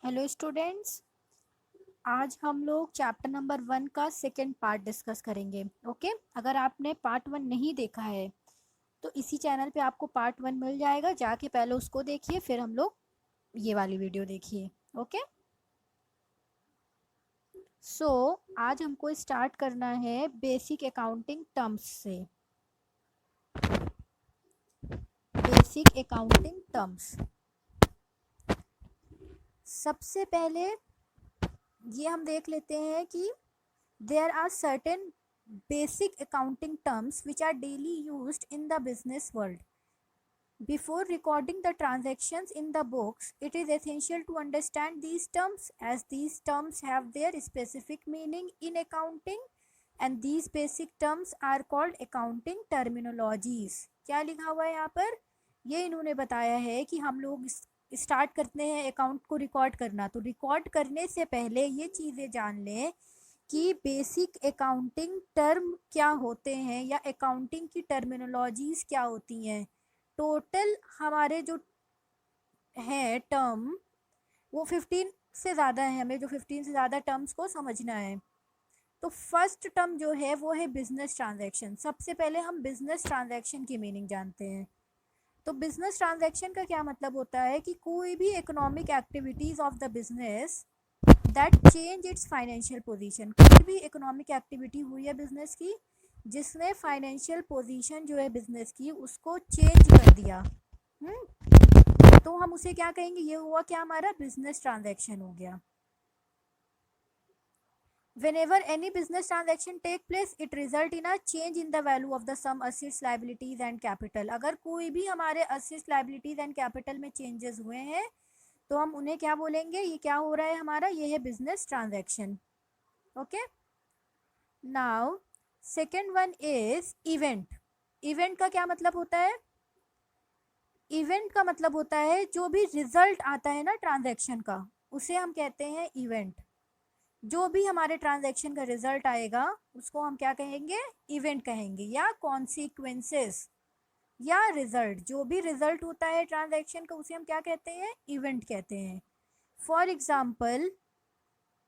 Hello students. आज हम लोग चैप्टर नंबर 1 का सेकंड पार्ट डिस्कस करेंगे। ओके, अगर आपने पार्ट 1 नहीं देखा है तो इसी चैनल पे आपको पार्ट 1 मिल जाएगा, जाके पहले उसको देखिए फिर हम लोग ये वाली वीडियो देखिए। ओके, सो आज हमको स्टार्ट करना है बेसिक अकाउंटिंग टर्म्स से। बेसिक अकाउंटिंग टर्म्स, सबसे पहले ये हम देख लेते हैं कि there are certain basic accounting terms which are daily used in the business world. Before recording the transactions in the books, it is essential to understand these terms, as these terms have their specific meaning in accounting and these basic terms are called accounting terminologies. क्या लिखा हुआ है यहाँ पर? ये इन्होंने बताया है कि हम लोग स्टार्ट करते हैं अकाउंट को रिकॉर्ड करना, तो रिकॉर्ड करने से पहले ये चीज़ें जान लें कि बेसिक अकाउंटिंग टर्म क्या होते हैं या अकाउंटिंग की टर्मिनोलॉजीज क्या होती हैं। टोटल हमारे जो है टर्म वो 15 से ज़्यादा है, हमें जो 15 से ज़्यादा टर्म्स को समझना है। तो फर्स्ट टर्म जो है वो है बिजनेस ट्रांजैक्शन। सबसे पहले हम बिजनेस ट्रांजैक्शन की मीनिंग जानते हैं। तो बिजनेस ट्रांजैक्शन का क्या मतलब होता है कि कोई भी economic activities of the business that change it's financial position. कोई भी इकोनॉमिक एक्टिविटी हुई है बिजनेस की जिसने फाइनेंशियल पोजीशन जो है बिजनेस की उसको चेंज कर दिया, तो हम उसे क्या कहेंगे? ये हुआ क्या? हमारा बिजनेस ट्रांजैक्शन हो गया। Whenever any business transaction take place, it result in a change in the value of the sum assets, liabilities and capital. अगर कोई भी हमारे assets, liabilities and capital में changes हुए हैं तो हम उन्हें क्या बोलेंगे? ये क्या हो रहा है हमारा? ये है business transaction. Okay, now second one is event. Event का क्या मतलब होता है? इवेंट का मतलब होता है जो भी रिजल्ट आता है ना ट्रांजैक्शन का, उसे हम कहते हैं इवेंट। जो भी हमारे ट्रांजैक्शन का रिजल्ट आएगा उसको हम क्या कहेंगे? इवेंट कहेंगे, या कॉन्सिक्वेंसेस या रिजल्ट। जो भी रिजल्ट होता है ट्रांजैक्शन का उसे हम क्या कहते हैं? इवेंट कहते हैं। For example,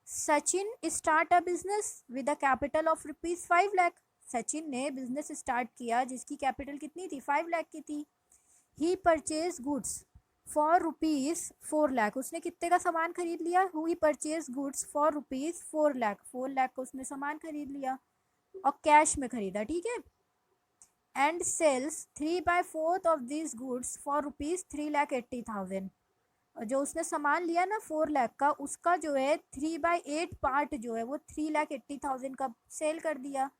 Sachin start a business with a capital of ₹5 lakh. Sachin ने बिजनेस स्टार्ट किया जिसकी कैपिटल कितनी थी? 5 लाख की थी। He purchase goods for ₹4 lakh. उसने कितने का सामान खरीद लिया? He purchase goods for ₹4 lakh. 4 lakh का उसने सामान खरीद लिया और कैश में खरीदा, ठीक है। And sells 3/4 of this goods for ₹3,80,000। जो उसने सामान लिया ना 4 लाख का, उसका जो है 3/8 पार्ट जो है वो 3,80,000 का सेल कर दिया।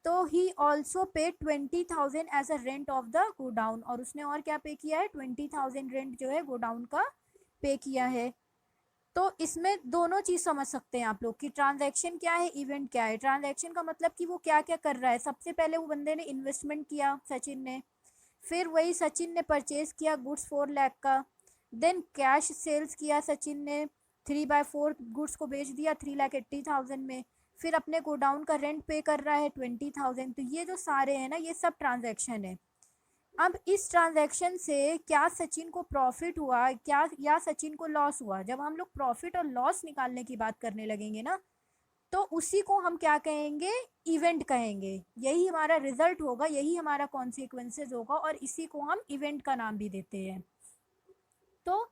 तो ही also pay 20,000 as a rent of the godown. और उसने और क्या पे किया है? 20,000 रेंट जो है गोडाउन का पे किया है। तो इसमें दोनों चीज़ समझ सकते हैं आप लोग कि ट्रांजैक्शन क्या है, इवेंट क्या है। ट्रांजैक्शन का मतलब कि वो क्या क्या कर रहा है। सबसे पहले वो बंदे ने इन्वेस्टमेंट किया सचिन ने, फिर वही सचिन ने परचेज किया गुड्स 4 लाख का, देन कैश सेल्स किया सचिन ने, 3/4 गुड्स को बेच दिया 3,80,000 में, फिर अपने गोडाउन का रेंट पे कर रहा है 20,000। तो ये जो सारे हैं ना ये सब ट्रांजैक्शन है। अब इस ट्रांजैक्शन से क्या सचिन को प्रॉफिट हुआ क्या या सचिन को लॉस हुआ? जब हम लोग प्रॉफिट और लॉस निकालने की बात करने लगेंगे ना तो उसी को हम क्या कहेंगे? इवेंट कहेंगे। यही हमारा रिजल्ट होगा, यही हमारा कॉन्सिक्वेंसेज होगा और इसी को हम इवेंट का नाम भी देते हैं। तो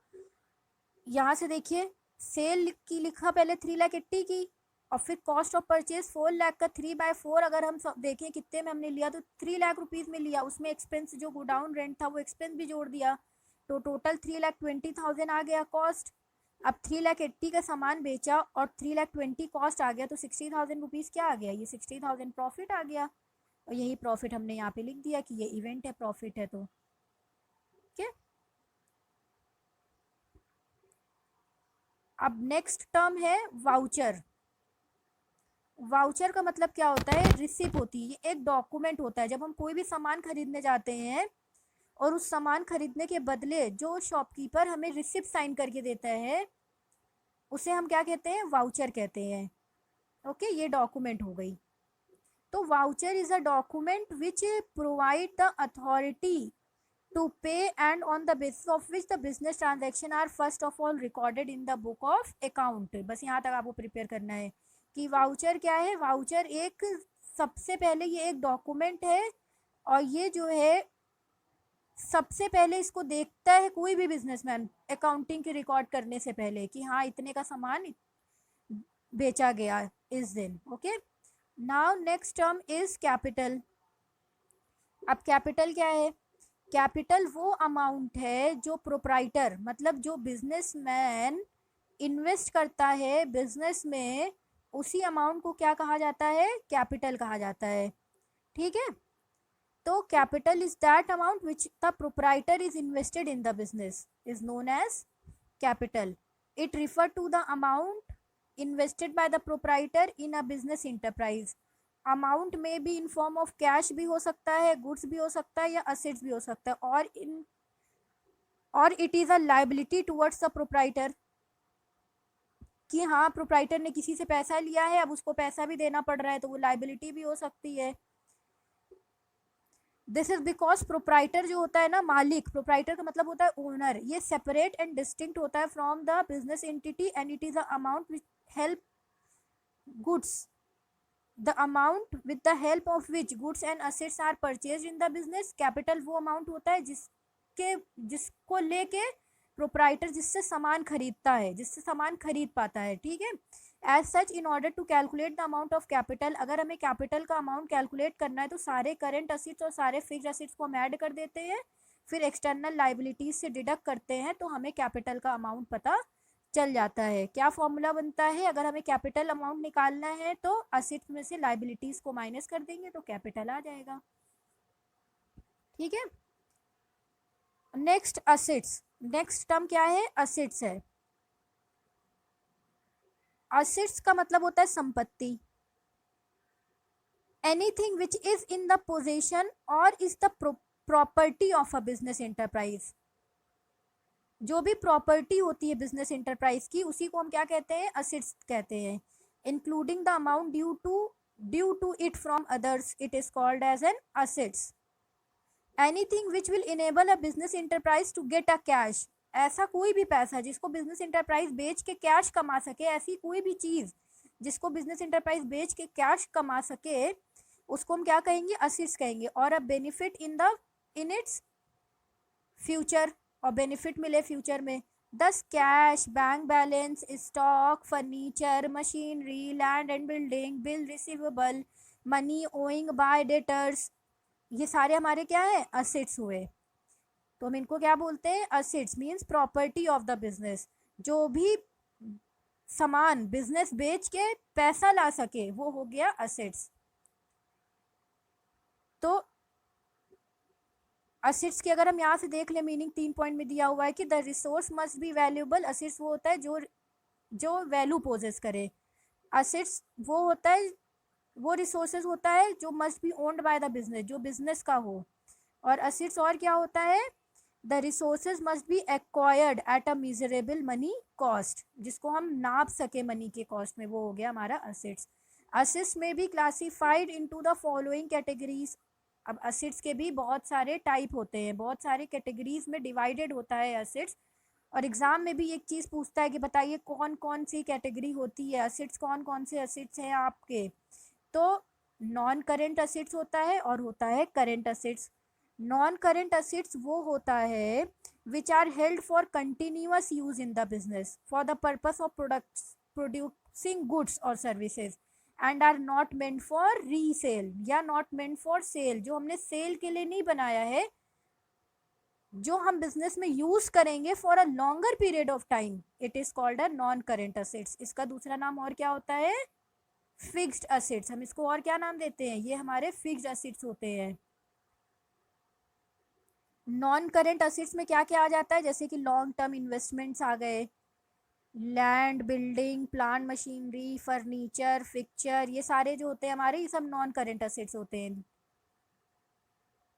यहाँ से देखिए, सेल की लिखा पहले 3,80,000 की और फिर कॉस्ट ऑफ परचेज 4 लाख का 3/4 अगर हम देखें कितने में हमने लिया तो 3 लाख रुपीज़ में लिया। उसमें एक्सपेंस जो गोडाउन रेंट था वो एक्सपेंस भी जोड़ दिया, तो टोटल 3,20,000 आ गया कॉस्ट। अब 3,80,000 का सामान बेचा और 3,20,000 कॉस्ट आ गया, तो 60,000 रुपीज़ क्या आ गया? ये 60,000 प्रॉफिट आ गया। और यही प्रॉफिट हमने यहाँ पे लिख दिया कि ये इवेंट है, प्रॉफिट है। तो ठीक है। अब नेक्स्ट टर्म है वाउचर। वाउचर का मतलब क्या होता है? रिसिप्ट होती है, ये एक डॉक्यूमेंट होता है। जब हम कोई भी सामान खरीदने जाते हैं और उस सामान खरीदने के बदले जो शॉपकीपर हमें रिसिप्ट साइन करके देता है उसे हम क्या कहते हैं? वाउचर कहते हैं। ओके, ये डॉक्यूमेंट हो गई। तो voucher is a document which provide the authority to pay and on the basis of which the business transaction are first of all recorded in the book of account। बस यहाँ तक आपको prepare करना है कि वाउचर क्या है। Voucher एक सबसे पहले ये एक डॉक्यूमेंट है और ये जो है सबसे पहले इसको देखता है कोई भी बिजनेसमैन अकाउंटिंग की रिकॉर्ड करने से पहले कि हाँ इतने का सामान बेचा गया इस दिन। Okay, now next term is capital. अब कैपिटल क्या है? कैपिटल वो अमाउंट है जो प्रोप्राइटर मतलब जो बिजनेसमैन इन्वेस्ट करता है बिजनेस में, उसी अमाउंट को क्या कहा जाता है? कैपिटल कहा जाता है। ठीक है, तो capital is that amount which the proprietor is invested in the business is known as capital. It refer to the amount invested by the proprietor in a business enterprise. Amount में भी in form of cash भी हो सकता है, goods भी हो सकता है या असेट्स भी हो सकता है, और it is a liability towards the proprietor कि हाँ प्रोप्राइटर ने किसी से पैसा लिया है, अब उसको पैसा भी देना पड़ रहा है, तो वो लायबिलिटी भी हो सकती है। दिस इज बिकॉज प्रोप्राइटर जो होता है ना, मालिक, प्रोप्राइटर का मतलब होता है ओनर, ये सेपरेट एंड डिस्टिंक्ट होता है from the business entity and it is a amount which help goods, the amount with the help of which goods and assets are purchased in the business। Capital वो amount होता है जिसको लेके proprietor जिससे सामान खरीदता है, जिससे सामान खरीद पाता है। ठीक है, as such in order to calculate the amount of capital, अगर हमें कैपिटल का अमाउंट कैलकुलेट करना है तो सारे करेंट असेट्स और सारे फिक्स्ड असेट्स को हम ऐड कर देते हैं, फिर एक्सटर्नल लाइबिलिटीज से डिडक्ट करते हैं तो हमें कैपिटल का अमाउंट पता चल जाता है। क्या फॉर्मूला बनता है? अगर हमें कैपिटल अमाउंट निकालना है तो असेट्स में से लाइबिलिटीज को माइनस कर देंगे तो कैपिटल आ जाएगा। ठीक है, नेक्स्ट असेट्स। नेक्स्ट टर्म क्या है? असेट्स है। असेट्स का मतलब होता है संपत्ति। Anything which is in the possession और is the property of a business enterprise. जो भी प्रॉपर्टी होती है बिजनेस एंटरप्राइज की, उसी को हम क्या कहते हैं? असेट्स कहते हैं। Including the amount due to it from others, it is called as an assets. Anything which will enable a business enterprise to get a cash, ऐसा कोई भी पैसा जिसको बिजनेस एंटरप्राइज बेच के कैश कमा सके, ऐसी कोई भी चीज जिसको बिजनेस एंटरप्राइज बेच के कैश कमा सके, उसको हम क्या कहेंगे? असेट्स कहेंगे। और a benefit in its future, और बेनिफिट मिले फ्यूचर में, दस cash, bank balance, stock, furniture, machinery, land and building, bill receivable, money owing bye debtors, ये सारे हमारे क्या है? असेट्स हुए। तो हम इनको क्या बोलते हैं? Assets means property of the business. जो भी सामान बिजनेस बेच के पैसा ला सके वो हो गया असेट्स। तो असेट्स की अगर हम यहाँ से देख ले मीनिंग 3 पॉइंट में दिया हुआ है कि the resource must be valuable. Assets वो होता है जो वैल्यू पोजेस करे। असेट्स वो होता है, वो रिसोर्सेज होता है जो must be owned by the business, जो बिजनेस का हो। और असेट्स और क्या होता है? The resources must be acquired at a miserable money cost, जिसको हम नाप सके मनी के कॉस्ट में, वो हो गया हमारा असेट्स। असेट्स में भी classified into the following categories. अब असेट्स के भी बहुत सारे टाइप होते हैं, बहुत सारे कैटेगरीज में डिवाइडेड होता है असेट्स। और एग्जाम में भी एक चीज़ पूछता है कि बताइए कौन कौन सी कैटेगरी होती है असेट्स, कौन कौन से असेट्स हैं आपके। तो नॉन करेंट असेट्स होता है और होता है current assets. Non current assets वो होता है which are held for continuous use in the business for the purpose of producing goods और services and are not meant for resale या नॉट मेंट फॉर सेल, जो हमने cell के लिए नहीं बनाया है, जो हम बिजनेस में यूज करेंगे for a longer period of time, it is called a non current assets. इसका दूसरा नाम और क्या होता है? Fixed assets. हम इसको और क्या नाम देते हैं? ये हमारे फिक्स्ड असेट्स होते हैं। नॉन करेंट असेट्स में क्या क्या आ जाता है? जैसे कि लॉन्ग टर्म इन्वेस्टमेंट्स आ गए, land, building, plant, machinery, furniture, fixture, ये सारे जो होते हैं हमारे, ये सब नॉन करेंट असेट्स होते हैं।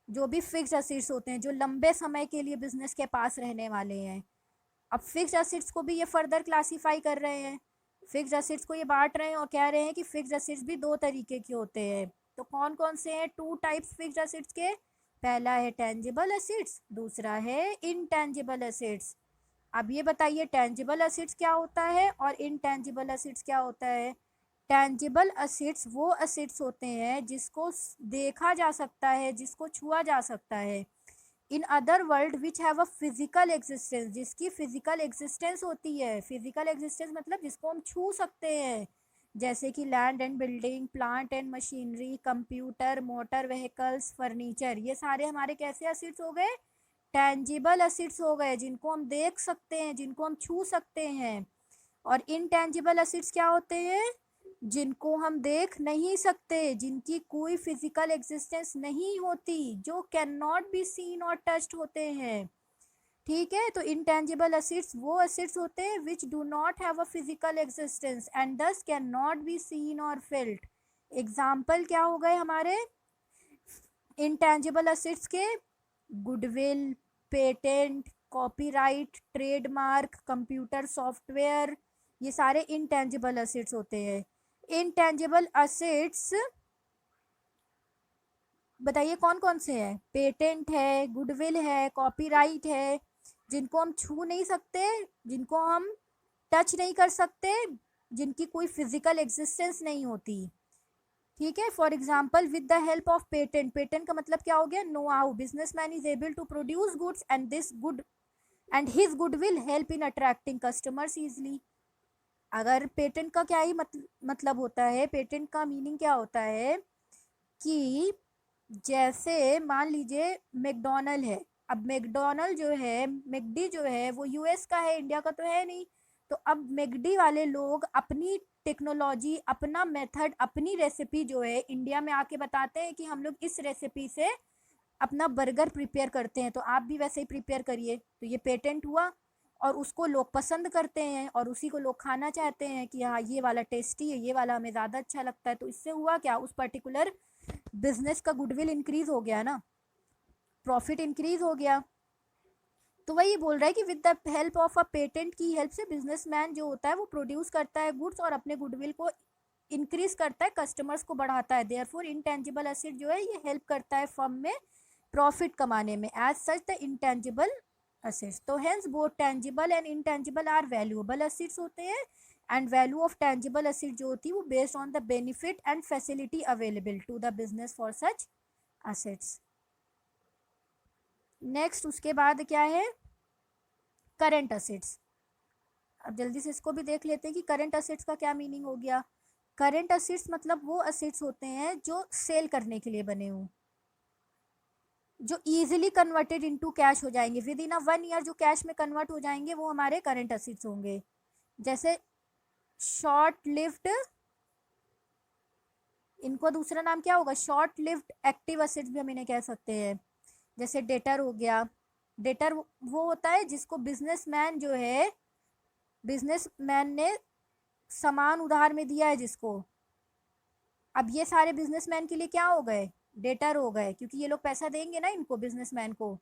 जो भी फिक्स्ड असेट्स होते हैं जो लंबे समय के लिए बिजनेस के पास रहने वाले हैं। अब फिक्स्ड असेट्स को भी ये फर्दर क्लासीफाई कर रहे हैं, फिक्स्ड असेट्स को ये बांट रहे हैं और कह रहे हैं कि फिक्स्ड असेट्स भी दो तरीके के होते हैं। तो कौन कौन से हैं? 2 टाइप्स फिक्स्ड असेट्स के। पहला है टेंजिबल एसेट्स, दूसरा है इनटेंजिबल एसेट्स। अब ये बताइए टेंजिबल एसेट्स क्या होता है और इनटेंजिबल एसेट्स क्या होता है। टेंजिबल एसेट्स वो एसेट्स होते हैं जिसको देखा जा सकता है, जिसको छुआ जा सकता है। इन other world which have a physical existence, जिसकी फिजिकल एग्जिस्टेंस होती है। फिजिकल एग्जिस्टेंस मतलब जिसको हम छू सकते हैं, जैसे कि land and building, plant and machinery, computer, motor vehicles, furniture. ये सारे हमारे कैसे एसेट्स हो गए, टेंजिबल एसेट्स हो गए, जिनको हम देख सकते हैं, जिनको हम छू सकते हैं। और इनटेंजिबल एसेट्स क्या होते हैं, जिनको हम देख नहीं सकते, जिनकी कोई फिजिकल एग्जिस्टेंस नहीं होती, जो कैन नॉट बी सीन और टच्ड होते हैं। ठीक है, तो इनटेंजिबल एसेट्स वो एसेट्स होते हैं which do not have a physical existence and दस कैन नॉट बी सीन और फेल्ट। एग्जाम्पल क्या हो गए हमारे इनटेंजिबल एसेट्स के, goodwill, patent, copyright, trademark, computer software, ये सारे इनटेंजिबल एसेट्स होते हैं। इनटेंजिबल एसेट्स बताइए कौन कौन से हैं, पेटेंट है, गुडविल है, कॉपीराइट है, जिनको हम छू नहीं सकते, जिनको हम टच नहीं कर सकते, जिनकी कोई फिजिकल एग्जिस्टेंस नहीं होती। ठीक है, for example with the help of patent, patent का मतलब क्या हो गया, know how businessman is able to produce goods and this good and his goodwill help in attracting customers easily. अगर पेटेंट का क्या ही मतलब होता है, पेटेंट का मीनिंग क्या होता है कि जैसे मान लीजिए मैकडॉनल्ड है, अब मैकडॉनल्ड जो है, मैकडी जो है वो यूएस का है, इंडिया का तो है नहीं। तो अब मैकडी वाले लोग अपनी टेक्नोलॉजी, अपना मेथड, अपनी रेसिपी जो है इंडिया में आके बताते हैं कि हम लोग इस रेसिपी से अपना बर्गर प्रिपेयर करते हैं, तो आप भी वैसे ही प्रिपेयर करिए। तो ये पेटेंट हुआ और उसको लोग पसंद करते हैं और उसी को लोग खाना चाहते हैं कि हाँ ये वाला टेस्टी है, ये वाला हमें ज़्यादा अच्छा लगता है। तो इससे हुआ क्या, उस पर्टिकुलर बिजनेस का गुडविल इंक्रीज हो गया ना, प्रॉफिट इंक्रीज हो गया। तो वही बोल रहा है कि with the help of a patent की हेल्प से बिजनेसमैन जो होता है वो प्रोड्यूस करता है गुड्स और अपने गुडविल को इंक्रीज करता है, कस्टमर्स को बढ़ाता है। देयरफॉर इनटेंजिबल एसेट जो है ये हेल्प करता है फर्म में प्रॉफिट कमाने में, as such the intangible assets. तो hence both tangible and intangible are valuable assets होते हैं। And value of tangible asset जो होती है वो based on the benefit and facility available to the business for such assets. Next उसके बाद क्या है, करंट एसेट्स। अब जल्दी से इसको भी देख लेते हैं कि करंट एसेट्स का क्या मीनिंग हो गया। करंट एसेट्स मतलब वो एसेट्स होते हैं जो सेल करने के लिए बने हों, जो इजीली कन्वर्टेड इनटू कैश हो जाएंगे, विद इन अ 1 ईयर जो कैश में कन्वर्ट हो जाएंगे वो हमारे करंट एसेट्स होंगे। जैसे शॉर्ट लिव्ड, इनको दूसरा नाम क्या होगा, शॉर्ट लिव्ड एक्टिव एसेट्स भी हम इन्हें कह सकते हैं। जैसे डेटर हो गया, डेटर वो होता है जिसको बिजनेसमैन जो है, बिजनेसमैन ने सामान उधार में दिया है जिसको, अब ये सारे बिजनेसमैन के लिए क्या हो गए, डेटर हो गए, क्योंकि ये लोग पैसा देंगे ना इनको, बिजनेसमैन को।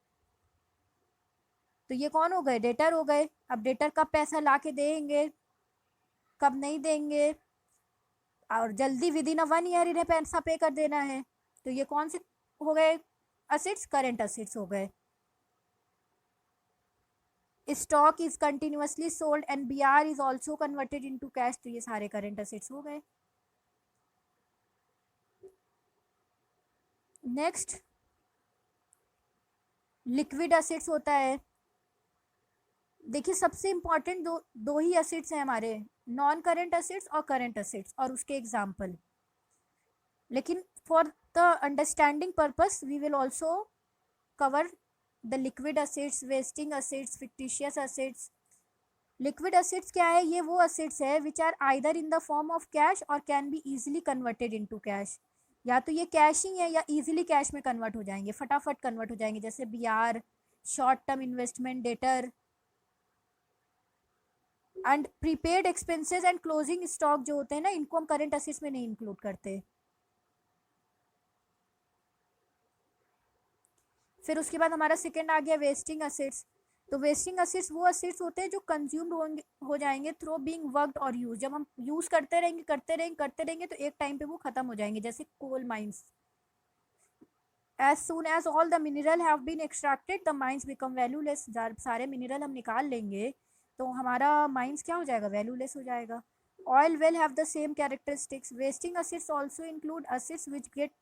तो ये कौन हो गए, डेटर हो गए। अब डेटर कब पैसा ला के देंगे, कब नहीं देंगे, और जल्दी विद इन अ 1 ईयर इन्हें पैसा पे कर देना है। तो ये कौन से हो गए असेट्स, करंट असेट्स हो गए। Stock is continuously sold and BR is also converted into cash, तो ये सारे करंट असेट्स हो गए। नेक्स्ट लिक्विड असेट्स होता है। देखिए सबसे इंपॉर्टेंट दो ही असेट्स हैं हमारे, नॉन करंट असेट्स और करंट असेट्स और उसके एग्जाम्पल। लेकिन for the understanding purpose we will also cover the liquid assets, wasting assets, fictitious assets. Liquid assets क्या है, ये वो असेट्स है which are either in the form of cash और can be easily converted into cash. या तो ये cash ही है या इजीली कैश में कन्वर्ट हो जाएंगे, फटाफट कन्वर्ट हो जाएंगे, जैसे BR, short term investment, debtor. And prepaid expenses and closing stock जो होते हैं ना, इनको हम करंट असेट्स में नहीं इंक्लूड करते। फिर उसके बाद हमारा सेकंड आ गया वेस्टिंग असेट्स। तो वेस्टिंग असेट्स वो असेट्स होते हैं जो कंज्यूम्ड हो जाएंगे थ्रू बीइंग वर्कड और यूज, जब हम यूज करते रहेंगे करते रहेंगे करते रहेंगे तो एक टाइम पे वो खत्म हो जाएंगे, जैसे coal mines. As soon as all the mineral have been extracted the mines become valueless. सारे मिनरल हम निकाल लेंगे तो हमारा माइंस क्या हो जाएगा, वैल्यूलेस हो जाएगा। Oil will have the same characteristics. Wasting assists also include assists which get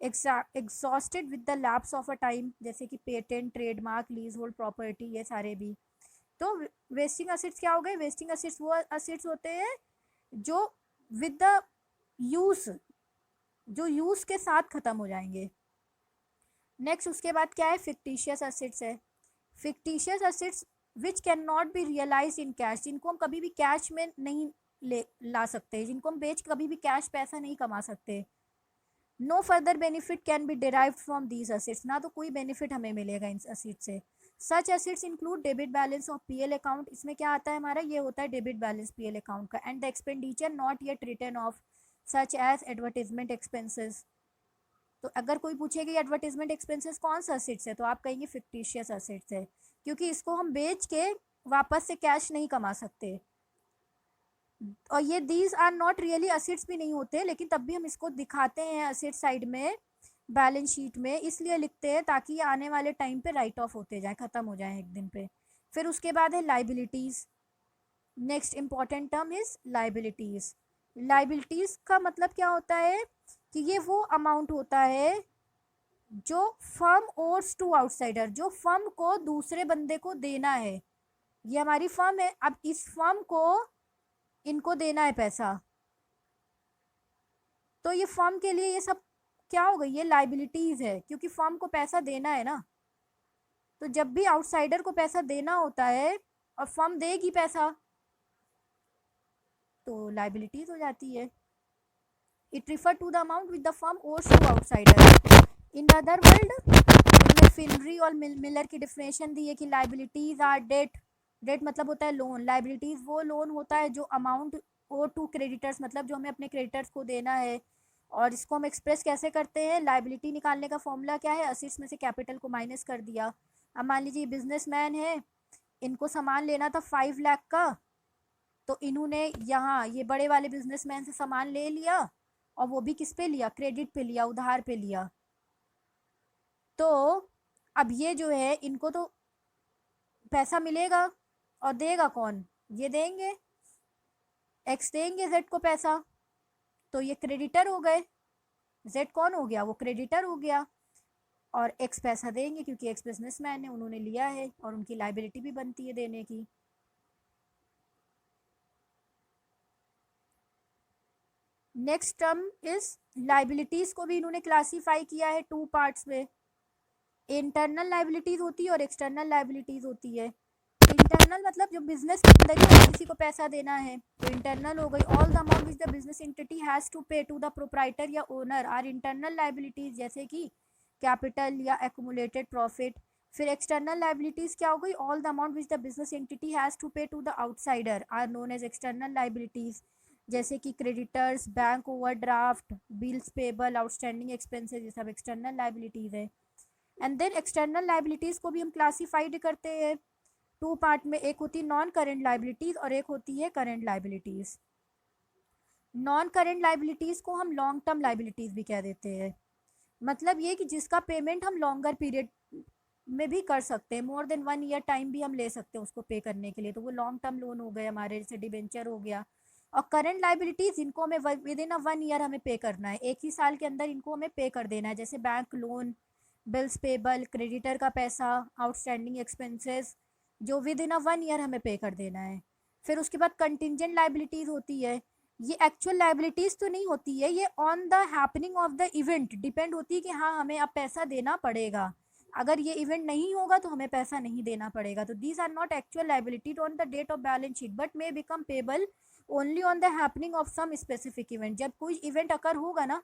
exhausted with the lapse of a time, जैसे कि patent, trademark, lease hold property, ये सारे भी। तो वेस्टिंग असिट्स क्या हो गए, वेस्टिंग असिट्स वो असिट्स होते हैं जो विद द यूज, जो यूज के साथ खत्म हो जाएंगे। नेक्स्ट उसके बाद क्या है, फिक्टिशियस असेट्स है। Fictitious assets which can not be realise in cash, जिनको हम कभी भी कैश में नहीं ला सकते, जिनको हम बेच कभी भी कैश पैसा नहीं कमा सकते। No further benefit can be derive from these assets, ना तो कोई बेनिफिट हमें मिलेगा इन असेट्स से। Such assets include debit balance of PL account, इसमें क्या आता है हमारा, ये होता है डेबिट बैलेंस पीएल अकाउंट का। And the expenditure not yet return of such as advertisement expenses. तो अगर कोई पूछेगा एडवर्टाइजमेंट एक्सपेंसेस कौन सा असेट्स है, तो आप कहेंगे फिक्टिशियस असेट्स है, क्योंकि इसको हम बेच के वापस से कैश नहीं कमा सकते। और ये these are not really assets भी नहीं होते, लेकिन तब भी हम इसको दिखाते हैं असेट साइड में बैलेंस शीट में, इसलिए लिखते हैं ताकि ये आने वाले टाइम पे राइट ऑफ होते जाए, ख़त्म हो जाए एक दिन पे। फिर उसके बाद है liabilities. Next important term is liabilities. Liabilities का मतलब क्या होता है कि ये वो अमाउंट होता है जो फर्म ओर्स टू आउटसाइडर, जो फर्म को दूसरे बंदे को देना है। ये हमारी फर्म है, अब इस फर्म को इनको देना है पैसा, तो ये फर्म के लिए ये सब क्या हो गई, ये लाइबिलिटीज़ है, क्योंकि फर्म को पैसा देना है ना। तो जब भी आउटसाइडर को पैसा देना होता है और फर्म देगी पैसा, तो लाइबिलिटीज़ हो जाती है। It refer to the amount with the firm owes to outsider. In other world, इनमें फिनरी और मिलर की डिफिनेशन दी है कि लाइबिलिटीज़ आर डेट। डेट मतलब होता है लोन, लाइबिलिटीज़ वो लोन होता है जो अमाउंट ओ टू क्रेडिटर्स, मतलब जो हमें अपने क्रेडिटर्स को देना है। और इसको हम एक्सप्रेस कैसे करते हैं, लाइबिलिटी निकालने का फॉर्मूला क्या है, असेट्स में से कैपिटल को माइनस कर दिया। अब मान लीजिए बिजनेसमैन है, इनको सामान लेना था 5 लाख का, तो इन्होंने यहाँ ये बड़े वाले बिजनेसमैन से सामान ले लिया, और वो भी किस पे लिया, क्रेडिट पे लिया, उधार पे लिया। तो अब ये जो है इनको तो पैसा मिलेगा, और देगा कौन, ये देंगे, एक्स देंगे जेड को पैसा, तो ये क्रेडिटर हो गए। जेड कौन हो गया, वो क्रेडिटर हो गया, और एक्स पैसा देंगे क्योंकि एक्स बिजनेसमैन है, उन्होंने लिया है, और उनकी लाइबिलिटी भी बनती है देने की। नेक्स्ट टर्म इज लाइबिलिटीज़ को भी इन्होंने क्लासीफाई किया है 2 पार्ट्स में। इंटरनल लाइबिलिटीज़ होती है और एक्सटर्नल लाइबिलिटीज़ होती है। इंटरनल मतलब जो बिजनेस के अंदर ही किसी को पैसा देना है, तो इंटरनल हो गई। All the amount which the business entity has to pay to the proprietor या ओनर आर इंटरनल लाइबिलिटीज, जैसे कि कैपिटल या एक्यूमुलेटेड प्रॉफिट। फिर एक्सटर्नल लाइबिलिटीज क्या हो गई, all the amount which the business entity has to pay to the outsider are known as external liabilities, जैसे कि creditors, bank overdraft, bills payable, outstanding expenses, ये सब एक्सटर्नल लाइबिलिटीज है। And then external liabilities को भी हम classified करते हैं 2 पार्ट में, एक होती है नॉन करेंट लाइबिलिटीज़ और एक होती है current liabilities. Non current liabilities को हम लॉन्ग टर्म लाइबिलिटीज़ भी कह देते हैं। मतलब ये कि जिसका पेमेंट हम लॉन्गर पीरियड में भी कर सकते हैं, मोर देन 1 ईयर टाइम भी हम ले सकते हैं उसको पे करने के लिए, तो वो लॉन्ग टर्म लोन हो गए हमारे, जैसे डिबेंचर हो गया। और करंट लाइबिलिटीज़, इनको हमें विद इन 1 ईयर हमें पे करना है, एक ही साल के अंदर इनको हमें पे कर देना है, जैसे bank loan, bills payable, creditor का पैसा, आउटस्टैंडिंग एक्सपेंसेस, जो विद इन 1 ईयर हमें पे कर देना है। फिर उसके बाद कंटिंजेंट लाइबिलिटीज़ होती है। ये एक्चुअल लाइबिलिटीज़ तो नहीं होती है, ये on the happening of the event depend होती है कि हाँ हमें अब पैसा देना पड़ेगा, अगर ये इवेंट नहीं होगा तो हमें पैसा नहीं देना पड़ेगा। तो these are not actual liability on the date of balance sheet but may become payable only on the happening of some specific event, जब कोई इवेंट अकर होगा ना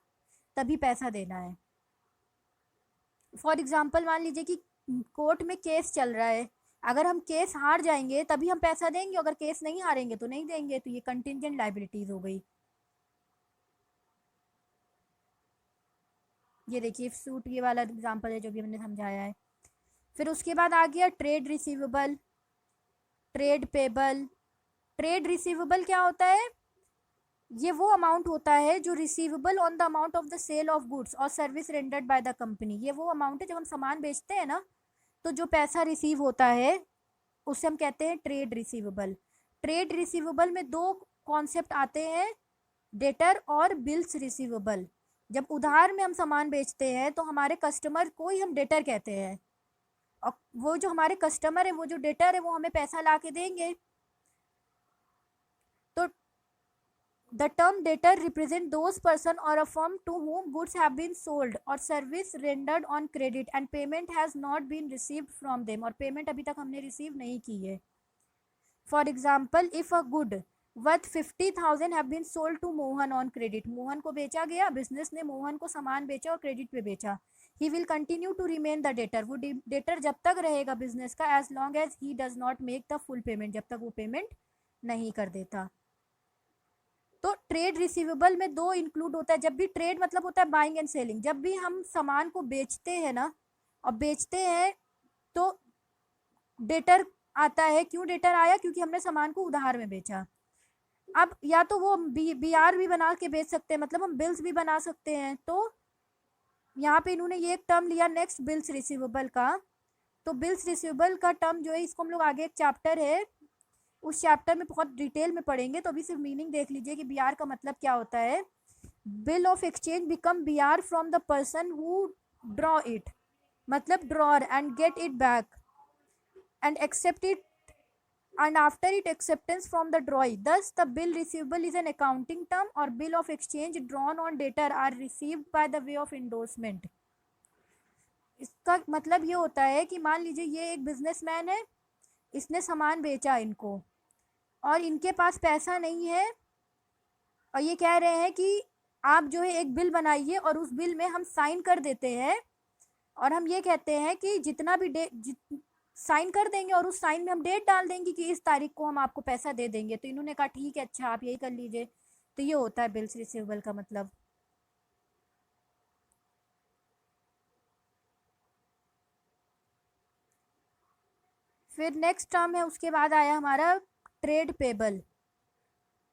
तभी पैसा देना है। फॉर एग्जाम्पल मान लीजिए कि कोर्ट में केस चल रहा है, अगर हम केस हार जाएंगे तभी हम पैसा देंगे, अगर केस नहीं हारेंगे तो नहीं देंगे, तो ये कंटिंजेंट लाइबिलिटीज हो गई। ये देखिए सूट, ये वाला एग्जाम्पल है जो भी हमने समझाया है। फिर उसके बाद आ गया trade receivable, trade payable. Trade receivable क्या होता है, ये वो अमाउंट होता है जो receivable on the amount of the sale of goods और service rendered by the company. ये वो अमाउंट है जब हम सामान बेचते हैं ना, तो जो पैसा रिसीव होता है उसे हम कहते हैं ट्रेड रिसीवेबल। ट्रेड रिसीवेबल में दो कॉन्सेप्ट आते हैं, डेटर और बिल्स रिसीवेबल। जब उधार में हम सामान बेचते हैं तो हमारे कस्टमर को ही हम डेटर कहते हैं, और वो जो हमारे कस्टमर है, वो जो डेटर है, वो हमें पैसा ला के देंगे। तो the term debtor represent those person or a firm to whom goods have been sold or service rendered on credit and payment has not been received from them, और पेमेंट अभी तक हमने रिसीव नहीं की है। For example, if a good worth 50,000 have been sold to Mohan on credit, Mohan को बेचा गया, बिजनेस ने मोहन को सामान बेचा और क्रेडिट पे बेचा। He will continue to remain the debtor, वो डेटर जब तक रहेगा बिजनेस का, as long as he does not make the full payment, जब तक वो पेमेंट नहीं कर देता। तो ट्रेड रिसीवेबल में दो इंक्लूड होता है। जब भी ट्रेड मतलब होता है बाइंग एंड सेलिंग, जब भी हम सामान को बेचते हैं ना, और बेचते हैं तो डेटर आता है। क्यों डेटर आया? क्योंकि हमने सामान को उधार में बेचा। अब या तो वो BR भी बना के बेच सकते हैं, मतलब हम बिल्स भी बना सकते हैं। तो यहाँ पे इन्होंने ये एक टर्म लिया नेक्स्ट, बिल्स रिसीवेबल का। तो बिल्स रिसीवेबल का टर्म जो है, इसको हम लोग आगे एक चैप्टर है, उस चैप्टर में बहुत डिटेल में पढ़ेंगे। तो अभी सिर्फ मीनिंग देख लीजिए कि BR का मतलब क्या होता है। Bill of exchange become BR from the person who draw it, मतलब drawer, and get it back and accept it, and after it acceptance from the drawee. Thus the bill receivable is an accounting term, or bill of exchange drawn on debtor are received by the way of endorsement. इसका मतलब ये होता है कि मान लीजिए ये एक बिजनेसमैन है, इसने सामान बेचा इनको, और इनके पास पैसा नहीं है, और ये कह रहे हैं कि आप जो है एक बिल बनाइए और उस बिल में हम साइन कर देते हैं, और हम ये कहते हैं कि जितना भी साइन कर देंगे, और उस साइन में हम डेट डाल देंगे कि इस तारीख को हम आपको पैसा दे देंगे। तो इन्होंने कहा ठीक है, अच्छा आप यही कर लीजिए। तो ये होता है बिल्स रिसीवेबल का मतलब। फिर नेक्स्ट टर्म है, उसके बाद आया हमारा trade payable.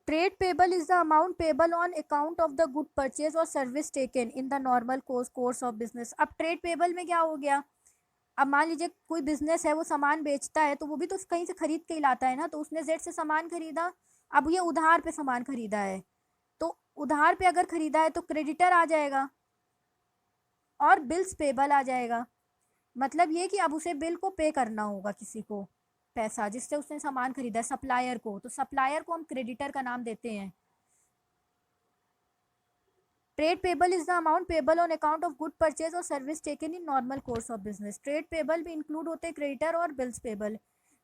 Trade payable is the amount payable on account of the good purchase और service taken in the normal course of business. अब ट्रेड पेबल में क्या हो गया, अब मान लीजिए कोई बिजनेस है, वो सामान बेचता है, तो वो भी तो कहीं से खरीद के ही लाता है ना। तो उसने जेड से सामान खरीदा, अब ये उधार पे सामान खरीदा है, तो उधार पे अगर खरीदा है तो क्रेडिटर आ जाएगा और बिल्स पेबल आ जाएगा। मतलब ये कि अब उसे बिल को पे करना होगा किसी को पैसा, जिससे उसने सामान खरीदा, सप्लायर को। तो सप्लायर को हम क्रेडिटर का नाम देते हैं। Trade payable is the amount payable on account of good purchase और service taken in normal course of business. Trade payable में इंक्लूड होते हैं क्रेडिटर और बिल्स पेबल।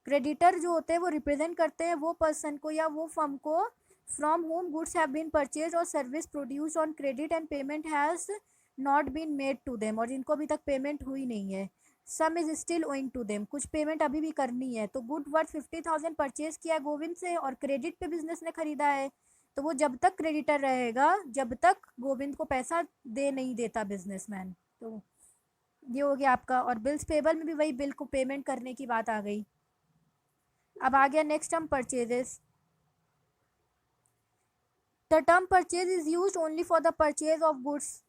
क्रेडिटर जो होते हैं वो रिप्रेजेंट करते हैं वो पर्सन को या वो फर्म को from whom goods have been purchase और service produce on credit and payment has not been made to them, और जिनको अभी तक पेमेंट हुई नहीं है। Sum is still owing to them, कुछ पेमेंट अभी भी करनी है। तो गुड वर्थ 50,000 परचेज किया है गोविंद से, और क्रेडिट पे बिजनेस ने खरीदा है, तो वो जब तक क्रेडिटर रहेगा, जब तक गोविंद को पैसा दे नहीं देता बिजनेसमैन। तो ये हो गया आपका। और बिल्स पेबल में भी वही बिल को पेमेंट करने की बात आ गई। अब आ गया next term purchases. The term purchase is used only for the purchase of goods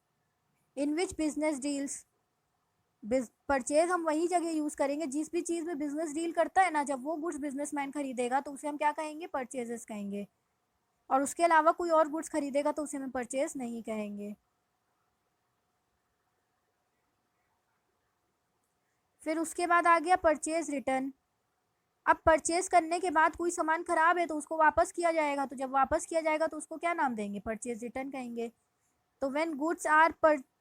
in which business deals. Purchase हम वही जगह यूज करेंगे जिस भी चीज में बिजनेस डील करता है ना, जब वो गुड्स बिजनेसमैन खरीदेगा तो उसे हम क्या कहेंगे, परचेजेस कहेंगे। और उसके अलावा कोई और गुड्स खरीदेगा तो उसे हम परचेज नहीं कहेंगे। फिर उसके बाद आ गया परचेज रिटर्न। अब परचेज करने के बाद कोई सामान खराब है तो उसको वापस किया जाएगा, तो जब वापस किया जाएगा तो उसको क्या नाम देंगे, परचेज रिटर्न कहेंगे। तो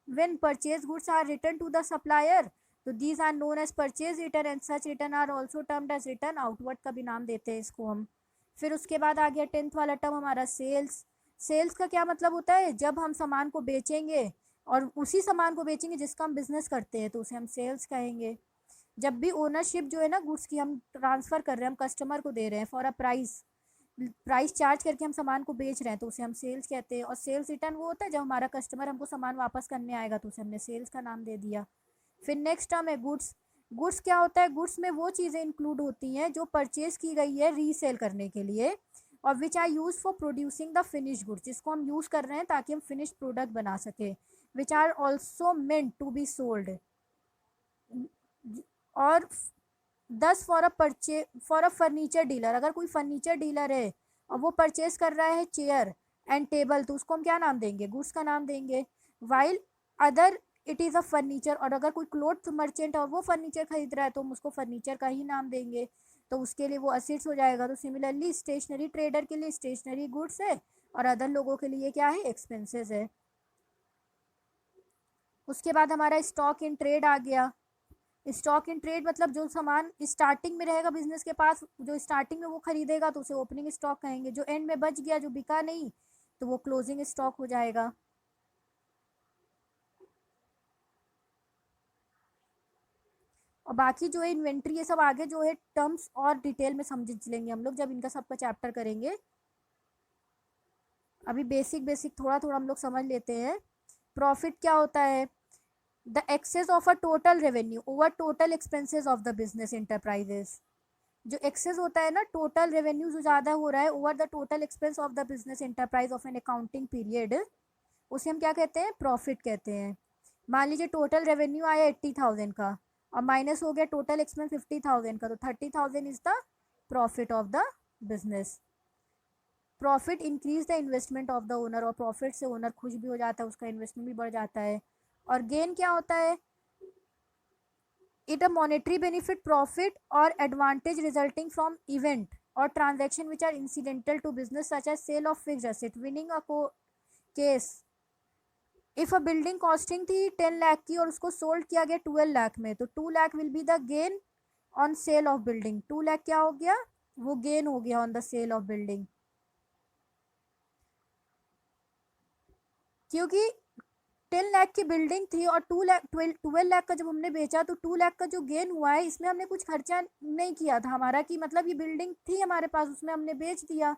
when purchase goods are returned to the supplier, तो these are known as purchase return and such return are also termed as return outward का भी नाम देते हैं इसको हम। फिर उसके बाद आ गया 10th वाला टर्म हमारा सेल्स। सेल्स का क्या मतलब होता है, जब हम सामान को बेचेंगे और उसी सामान को बेचेंगे जिसका हम बिजनेस करते हैं तो उसे हम सेल्स कहेंगे। जब भी ओनरशिप जो है ना गुड्स की हम ट्रांसफ़र कर रहे हैं, हम कस्टमर को दे रहे हैं फॉर अ प्राइस चार्ज करके हम सामान को बेच रहे हैं, तो उसे हम सेल्स कहते हैं। और सेल्स रिटर्न वो होता है जब हमारा कस्टमर हमको सामान वापस करने आएगा तो उसे हमने सेल्स का नाम दे दिया। फिर नेक्स्ट टर्म है गुड्स। गुड्स क्या होता है, गुड्स में वो चीज़ें इंक्लूड होती हैं जो परचेज की गई है रीसेल करने के लिए, और which are use for producing the finish goods, जिसको हम यूज कर रहे हैं ताकि हम फिनिश प्रोडक्ट बना सके, which are also meant to be sold. और 10 फॉर अ फर्नीचर डीलर, अगर कोई फर्नीचर डीलर है और वो परचेज कर रहा है चेयर एंड टेबल, तो उसको हम क्या नाम देंगे, गुड्स का नाम देंगे। While other it is a furniture, और अगर कोई क्लोथ मर्चेंट और वो फर्नीचर खरीद रहा है तो हम उसको फर्नीचर का ही नाम देंगे, तो उसके लिए वो असेट्स हो जाएगा। तो सिमिलरली स्टेशनरी ट्रेडर के लिए स्टेशनरी गुड्स है और अदर लोगों के लिए क्या है, एक्सपेंसेस है। उसके बाद हमारा स्टॉक इन ट्रेड आ गया। स्टॉक इन ट्रेड मतलब जो सामान स्टार्टिंग में रहेगा बिजनेस के पास, जो स्टार्टिंग में वो खरीदेगा तो उसे ओपनिंग स्टॉक कहेंगे, जो एंड में बच गया, जो बिका नहीं, तो वो क्लोजिंग स्टॉक हो जाएगा। और बाकी जो है इन्वेंट्री, ये सब आगे जो है टर्म्स और डिटेल में समझ लेंगे हम लोग जब इनका सबका चैप्टर करेंगे। अभी बेसिक बेसिक थोड़ा थोड़ा हम लोग समझ लेते हैं। प्रॉफिट क्या होता है, the excess of a total revenue over total expenses of the business enterprises. जो एक्सेस होता है ना, टोटल रेवेन्यू जो ज़्यादा हो रहा है over the total expense of the business enterprise of an accounting period, उसे हम क्या कहते हैं, प्रॉफिट कहते हैं। मान लीजिए टोटल रेवेन्यू आया 80,000 का और माइनस हो गया टोटल एक्सपेंस 50,000 का, तो 30,000 is the profit of the business. Profit increase the investment of the owner, और प्रॉफिट से ओनर खुश भी हो जाता है, उसका इन्वेस्टमेंट भी बढ़ जाता है। और गेन क्या होता है, it a monetary benefit, profit or advantage resulting from event or transaction which are incidental to business such as sale of fixed asset, winning a case। If a building costing थी 10 लाख की और उसको sold किया गया 12 लाख में, तो 2 lakh will be the gain on sale of building. 2 lakh क्या हो गया, वो गेन हो गया on the sale of building, क्योंकि 10 लाख की बिल्डिंग थी और 12 लाख का जब हमने बेचा, तो 2 लाख का जो गेन हुआ है इसमें हमने कुछ खर्चा नहीं किया था हमारा, कि मतलब ये बिल्डिंग थी हमारे पास, उसमें हमने बेच दिया,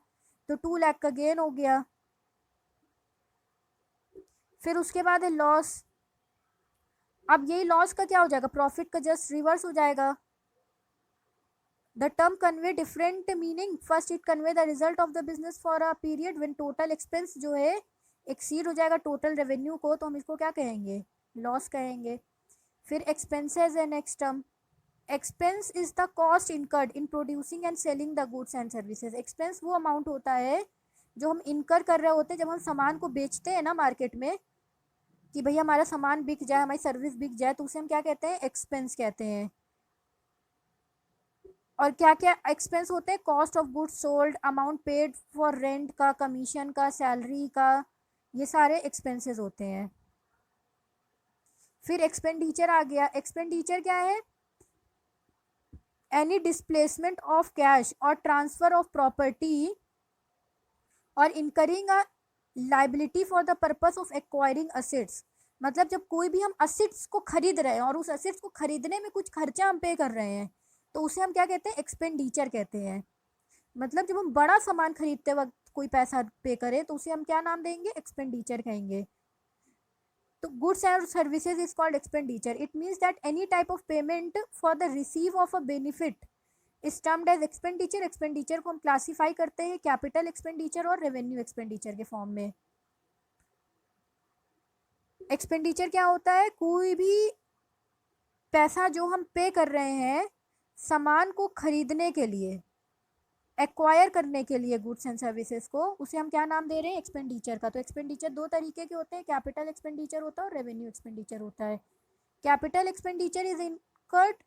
तो 2 लाख का गेन हो गया। फिर उसके बाद है लॉस। अब यही लॉस का क्या हो जाएगा, प्रॉफिट का जस्ट रिवर्स हो जाएगा। The term convey different meaning, first it convey the result of the business for a period when total expense जो है एक्सीड हो जाएगा टोटल रेवेन्यू को, तो हम इसको क्या कहेंगे, लॉस कहेंगे। फिर एक्सपेंसेस है next term. Expense is the cost incurred in producing and selling the goods and services. Expense वो अमाउंट होता है जो हम इनकर कर रहे होते हैं जब हम सामान को बेचते हैं ना मार्केट में, कि भैया हमारा सामान बिक जाए, हमारी सर्विस बिक जाए, तो उसे हम क्या कहते हैं, एक्सपेंस कहते हैं। और क्या क्या एक्सपेंस होते हैं, cost of goods sold, amount paid for rent का, कमीशन का, सैलरी का, ये सारे एक्सपेंसेस होते हैं। फिर एक्सपेंडिचर आ गया। एक्सपेंडिचर क्या है, एनी डिस्प्लेसमेंट ऑफ कैश और ट्रांसफर ऑफ प्रॉपर्टी और incurring a liability for the purpose of acquiring assets. मतलब जब कोई भी हम असेट्स को खरीद रहे हैं और उस असेट्स को खरीदने में कुछ खर्चा हम पे कर रहे हैं, तो उसे हम क्या कहते हैं, एक्सपेंडिचर कहते हैं। मतलब जब हम बड़ा सामान खरीदते वक्त कोई पैसा पे करे तो उसे हम क्या नाम देंगे, एक्सपेंडिचर कहेंगे। तो goods and services is called expenditure. It means that any type of payment for the receive of a benefit is termed as expenditure. Expenditure को हम क्लासीफाई करते हैं कैपिटल एक्सपेंडिचर और रेवेन्यू एक्सपेंडिचर के फॉर्म में। Expenditure क्या होता है, कोई भी पैसा जो हम पे कर रहे हैं सामान को खरीदने के लिए, एक्वायर करने के लिए गुड्स एंड सर्विसेज को, उसे हम क्या नाम दे रहे हैं, एक्सपेंडिचर का। तो एक्सपेंडिचर दो तरीके के होते हैं, कैपिटल एक्सपेंडिचर होता है और रेवेन्यू एक्सपेंडिचर होता है। Capital expenditure is incurred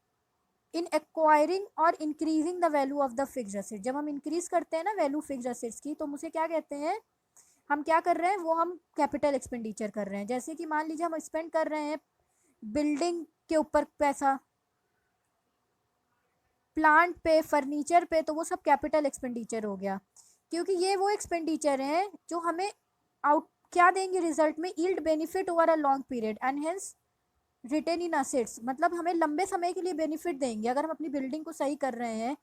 in acquiring और increasing the value of the fixed asset. जब हम इंक्रीज करते हैं ना वैल्यू फिक्स्ड एसेट्स की, तो हम उसे क्या कहते हैं, हम क्या कर रहे हैं, वो हम कैपिटल एक्सपेंडिचर कर रहे हैं। जैसे कि मान लीजिए हम स्पेंड कर रहे हैं बिल्डिंग के ऊपर पैसा, प्लांट पे, फर्नीचर पे, तो वो सब कैपिटल एक्सपेंडिचर हो गया, क्योंकि ये वो एक्सपेंडिचर हैं जो हमें आउट क्या देंगे रिजल्ट में, yield benefit over a long period and hence retain in assets. मतलब हमें लंबे समय के लिए बेनिफिट देंगे। अगर हम अपनी बिल्डिंग को सही कर रहे हैं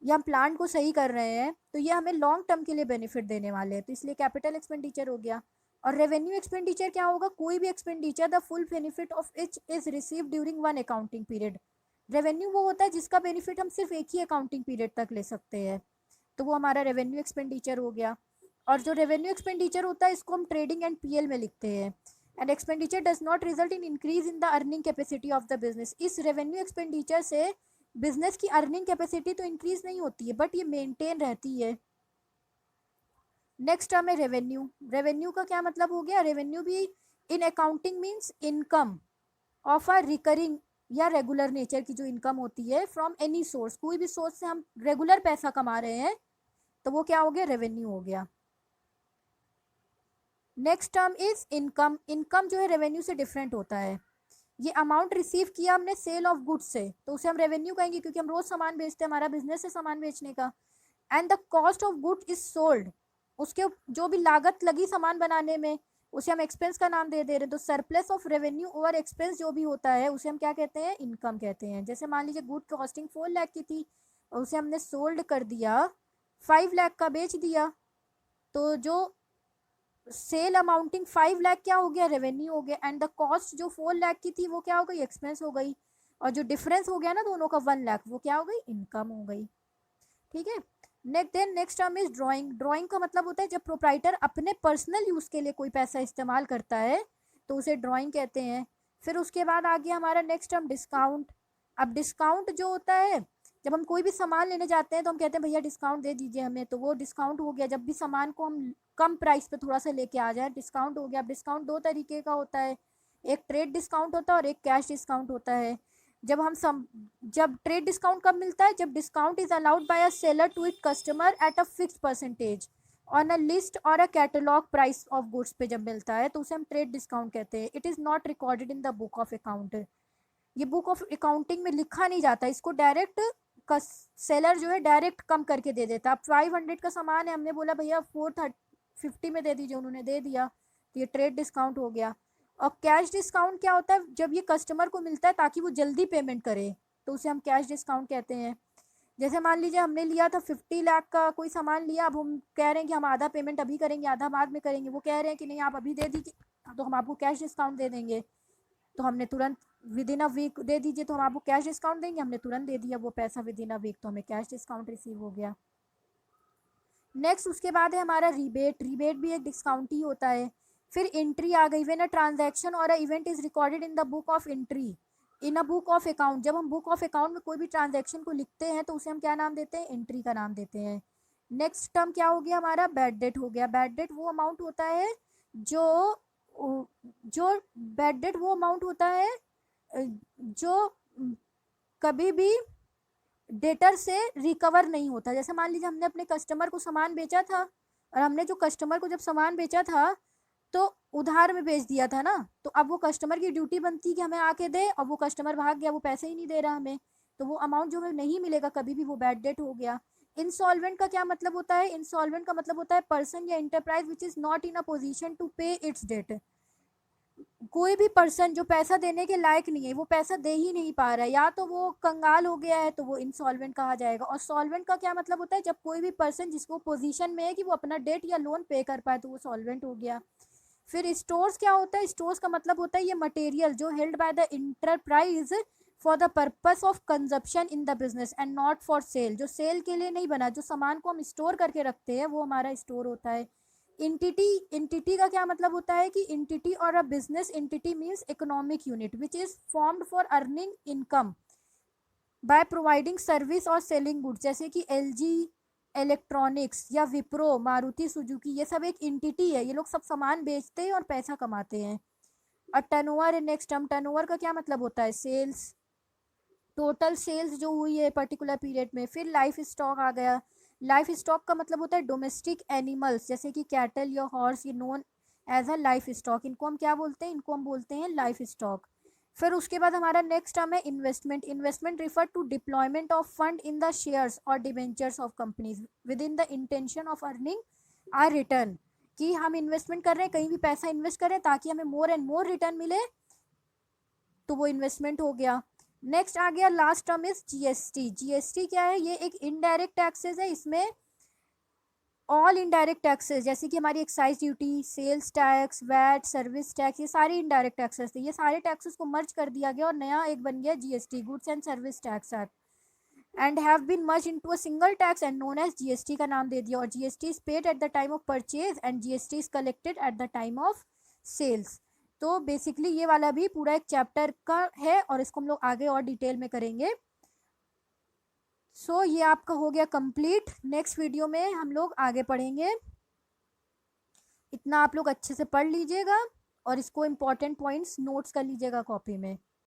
या हम प्लांट को सही कर रहे हैं, तो ये हमें लॉन्ग टर्म के लिए बेनिफिट देने वाले हैं, तो इसलिए कैपिटल एक्सपेंडिचर हो गया। और रेवेन्यू एक्सपेंडिचर क्या होगा, कोई भी expenditure the full benefit of each is receive during one accounting period. Revenue वो होता है जिसका बेनिफिट हम सिर्फ एक ही अकाउंटिंग पीरियड तक ले सकते हैं। तो वो हमारा रेवेन्यू एक्सपेंडिचर हो गया। और जो रेवेन्यू एक्सपेंडिचर होता है इसको हम ट्रेडिंग एंड पीएल में लिखते हैं। And expenditure does not result in increase in the earning capacity of the business. इस रेवेन्यू एक्सपेंडिचर से बिजनेस की अर्निंग कैपेसिटी तो इंक्रीज नहीं होती है, बट ये मेंटेन रहती है। नेक्स्ट टर्म है रेवेन्यू। रेवेन्यू का क्या मतलब हो गया? रेवेन्यू भी in accounting means income of a recurring या रेगुलर नेचर की जो इनकम होती है फ्रॉम एनी सोर्स, कोई भी सोर्स से हम रेगुलर पैसा कमा रहे हैं तो वो क्या हो गया? रेवेन्यू हो गया। Next term is income. Income जो है रेवेन्यू से डिफरेंट होता है। ये अमाउंट रिसीव किया हमने सेल ऑफ गुड्स से तो उसे हम रेवेन्यू कहेंगे, क्योंकि हम रोज सामान बेचते हैं, हमारा बिजनेस है सामान बेचने का। And the cost of good is sold, उसके जो भी लागत लगी सामान बनाने में उसे हम एक्सपेंस का नाम दे रहे हैं। तो surplus of revenue over expense जो भी होता है उसे हम क्या कहते हैं? इनकम कहते हैं। जैसे मान लीजिए गुड कॉस्टिंग 4 लाख की थी और उसे हमने सोल्ड कर दिया 5 लाख का, बेच दिया, तो जो सेल अमाउंटिंग 5 लाख क्या हो गया? रेवेन्यू हो गया। एंड द कॉस्ट जो 4 लाख की थी वो क्या हो गई? एक्सपेंस हो गई। और जो डिफरेंस हो गया ना दोनों का 1 लाख, वो क्या हो गई? इनकम हो गई। ठीक है। Next term is drawing. Drawing का मतलब होता है जब प्रोप्राइटर अपने पर्सनल यूज के लिए कोई पैसा इस्तेमाल करता है तो उसे ड्राइंग कहते हैं। फिर उसके बाद आ गया हमारा नेक्स्ट टर्म डिस्काउंट। अब डिस्काउंट जो होता है, जब हम कोई भी सामान लेने जाते हैं तो हम कहते हैं भैया डिस्काउंट दे दीजिए हमें, तो वो डिस्काउंट हो गया। जब भी सामान को हम कम प्राइस पे थोड़ा सा लेके आ जाए, डिस्काउंट हो गया। अब डिस्काउंट दो तरीके का होता है, एक ट्रेड डिस्काउंट होता है और एक कैश डिस्काउंट होता है। जब ट्रेड डिस्काउंट कब मिलता है? जब discount is allowed by a seller to it customer at a fixed percentage on a list और a catalogue price of goods पे जब मिलता है तो उसे हम ट्रेड डिस्काउंट कहते हैं। It is not recorded in the book of account. ये बुक ऑफ अकाउंटिंग में लिखा नहीं जाता, इसको डायरेक्ट सेलर जो है डायरेक्ट कम करके दे देता। अब 500 का सामान है, हमने बोला भैया 450 में दे दीजिए, उन्होंने दे दिया, तो ये ट्रेड डिस्काउंट हो गया। और कैश डिस्काउंट क्या होता है? जब ये कस्टमर को मिलता है ताकि वो जल्दी पेमेंट करे तो उसे हम कैश डिस्काउंट कहते हैं। जैसे मान लीजिए हमने लिया था 50 लाख का कोई सामान लिया, अब हम कह रहे हैं कि हम आधा पेमेंट अभी करेंगे आधा बाद में करेंगे, वो कह रहे हैं कि नहीं आप अभी दे दीजिए तो हम आपको कैश डिस्काउंट दे देंगे। तो हमने तुरंत विद इन अ वीक दे दीजिए तो हम आपको कैश डिस्काउंट देंगे, हमने तुरंत दे दिया वो पैसा विद इन अ वीक, तो हमें कैश डिस्काउंट रिसीव हो गया। नेक्स्ट उसके बाद है हमारा रिबेट। रिबेट भी एक डिस्काउंट ही होता है। फिर एंट्री आ गई। व्हेन अ ट्रांजैक्शन और अ event is recorded in the book of entry in a book of account. जब हम बुक ऑफ अकाउंट में कोई भी ट्रांजैक्शन को लिखते हैं तो उसे हम क्या नाम देते हैं? एंट्री का नाम देते हैं। नेक्स्ट टर्म क्या हो गया हमारा? बैड डेट हो गया। बैड डेट वो अमाउंट होता है जो जो बैड डेट वो अमाउंट होता है जो कभी भी डेटर से रिकवर नहीं होता। जैसे मान लीजिए हमने अपने कस्टमर को सामान बेचा था और हमने जो कस्टमर को जब सामान बेचा था तो उधार में बेच दिया था ना, तो अब वो कस्टमर की ड्यूटी बनती है कि हमें आके दे, और वो कस्टमर भाग गया, वो पैसे ही नहीं दे रहा हमें, तो वो अमाउंट जो हमें नहीं मिलेगा कभी भी, वो बैड डेट हो गया। इंसॉल्वेंट का क्या मतलब होता है? इंसॉल्वेंट का मतलब होता है पर्सन या enterprise which is not in a position to pay its debt. कोई भी पर्सन जो पैसा देने के लायक नहीं है, वो पैसा दे ही नहीं पा रहा है, या तो वो कंगाल हो गया है तो वो इंसॉल्वेंट कहा जाएगा। और सॉल्वेंट का क्या मतलब होता है? जब कोई भी पर्सन जिसको पोजीशन में है कि वो अपना डेट या लोन पे कर पाए तो वो सॉल्वेंट हो गया। फिर स्टोर्स क्या होता है? स्टोर्स का मतलब होता है ये मटेरियल जो held by the enterprise for the purpose of consumption in the business and not for sale. जो सेल के लिए नहीं बना, जो सामान को हम स्टोर करके रखते हैं वो हमारा स्टोर होता है। इंटिटी। इंटिटी का क्या मतलब होता है कि इंटिटी और a business entity means economic unit which is formed for earning income by providing service और सेलिंग गुड्स। जैसे कि एलजी इलेक्ट्रॉनिक्स या विप्रो, मारुति सुजुकी, ये सब एक इंटिटी है, ये लोग सब सामान बेचते हैं और पैसा कमाते हैं। और टर्नओवर है नेक्स्ट टर्म। टर्नओवर का क्या मतलब होता है? सेल्स, टोटल सेल्स जो हुई है पर्टिकुलर पीरियड में। फिर लाइफ स्टॉक आ गया। लाइफ स्टॉक का मतलब होता है डोमेस्टिक एनिमल्स, जैसे कि कैटल या हॉर्स, ये known as a life stock. इनको हम क्या बोलते हैं? इनको हम बोलते हैं लाइफ स्टॉक। फिर उसके बाद हमारा नेक्स्ट टर्म है investment. Investment refer to deployment of fund in the shares और debentures of companies within the intention of earning or return. कि हम इन्वेस्टमेंट कर रहे हैं, कहीं भी पैसा इन्वेस्ट कर रहे हैं ताकि हमें मोर एंड मोर रिटर्न मिले, तो वो इन्वेस्टमेंट हो गया। नेक्स्ट आ गया last term is GST. GST क्या है? ये एक इनडायरेक्ट टैक्सेस है। इसमें ऑल इनडायरेक्ट टैक्सेस जैसे कि हमारी excise duty, sales tax, VAT, service tax, ये सारे इनडायरेक्ट टैक्सेस थे। ये सारे टैक्सेस को मर्ज कर दिया गया और नया एक बन गया GST, goods and service tax act. And have been merge into a single tax and known as GST का नाम दे दिया, और GST is paid at the time of purchase and GST is collected at the time of sales. तो basically ये वाला भी पूरा एक चैप्टर का है और इसको हम लोग आगे और डिटेल में करेंगे। सो ये आपका हो गया कंप्लीट। नेक्स्ट वीडियो में हम लोग आगे पढ़ेंगे। इतना आप लोग अच्छे से पढ़ लीजिएगा और इसको इम्पोर्टेंट पॉइंट्स नोट्स कर लीजिएगा कॉपी में।